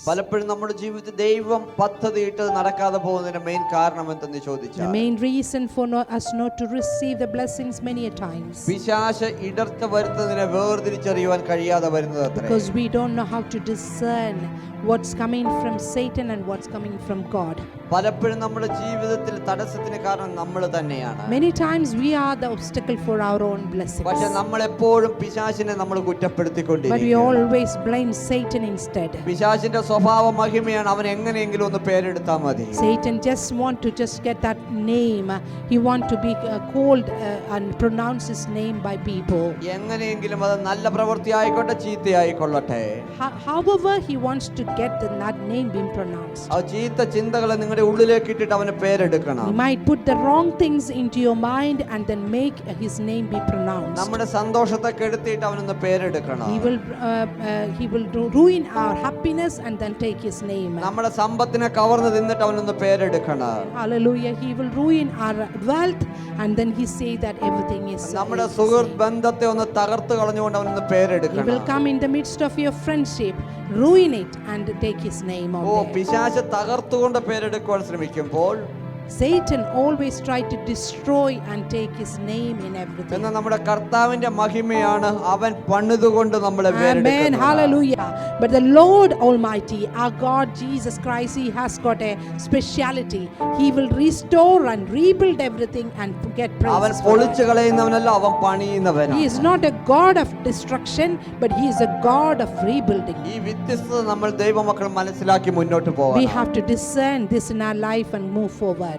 പലപ്പോഴും നമ്മുടെ ജീവിതത്തിൽ ദൈവം പദ്ധതിയിട്ട് നടക്കാതെ പോകുന്നതിന്റെ മെയിൻ കാരണം എന്തെന്ന് The ചോദിച്ചാൽ main reason for us not to receive the blessings many a times, പിശാച് ഇടർച്ച വരുത്തുന്നതിനെ വേർതിരിച്ചറിയുവാൻ കഴിയാതെ വരുന്നത് അത്രേ. because we don't know how to discern what's coming from Satan and what's coming from God. പലപ്പോഴും നമ്മുടെ ജീവിതത്തിൽ തടസ്സത്തിന് കാരണം നമ്മൾ തന്നെയാണ്. Many times we are the obstacle for our own blessings, പക്ഷെ നമ്മൾ എപ്പോഴും പിശാചിനെ നമ്മൾ but we കുറ്റപ്പെടുത്തിക്കൊണ്ടിരിക്കും. always blame Satan instead. പിശാചിന്റെ സ്വഭാവ മഹിമയാണ് അവൻ എങ്ങനെയെങ്കിലും ഒന്ന് പേരെടുത്താൽ മതി. Satan just want to just get that name. He want to be called and pronounce his name by people. എങ്ങനെയെങ്കിലും അത് നല്ല പ്രവൃത്തി ആയിക്കോട്ടെ ചീത്തയായിക്കൊള്ളട്ടെ, However he wants to get that name being pronounced. ആ ചീത്ത ചിന്തകളെ നിങ്ങളുടെ ഉള്ളിലേക്ക് ഇട്ടിട്ട് അവന് പേരെടുക്കണം. He might put the wrong things into your mind and then make his name be pronounced. നമ്മുടെ സന്തോഷത്തെ കെടുത്തിയിട്ട് അവനൊന്ന് പേരെടുക്കണം. He will ruin our happiness and then take his name. നമ്മുടെ സമ്പത്തിനെ കവർന്ന് തിന്നിട്ട് അവനൊന്ന് പേരെടുക്കണം. Hallelujah. He will ruin our wealth and then he say that everything is നമ്മുടെ സുഹൃത്ത് ബന്ധത്തെ ഒന്ന് തകർത്ത് കളഞ്ഞുകൊണ്ട് അവനൊന്ന് He പേരെടുക്കണം. will come in the midst of your friendship, ruin it and take his name on there. പിശാച് തകർത്തുകൊണ്ട് പേരെടുക്കുവാൻ ശ്രമിക്കുമ്പോൾ Satan always try to destroy and take his name in everything. എന്നാൽ നമ്മുടെ കർത്താവിന്റെ മഹിമയാണ് അവൻ പണിതുകൊണ്ട് നമ്മളെ Amen. പേരെടുക്കുന്നത്. Hallelujah. But the Lord Almighty, our God Jesus Christ, he has got a speciality. He will restore and rebuild everything and get അവൻ praise for പൊളിച്ചു it. കളയുന്നവനല്ല, അവൻ He പണിയുന്നവനാണ്. is not a God of destruction, but he is a God of rebuilding. ഈ വ്യത്യസ്തത നമ്മൾ ദൈവമക്കൾ മനസ്സിലാക്കി മുന്നോട്ട് We പോകണം. have to discern this in our life and move forward.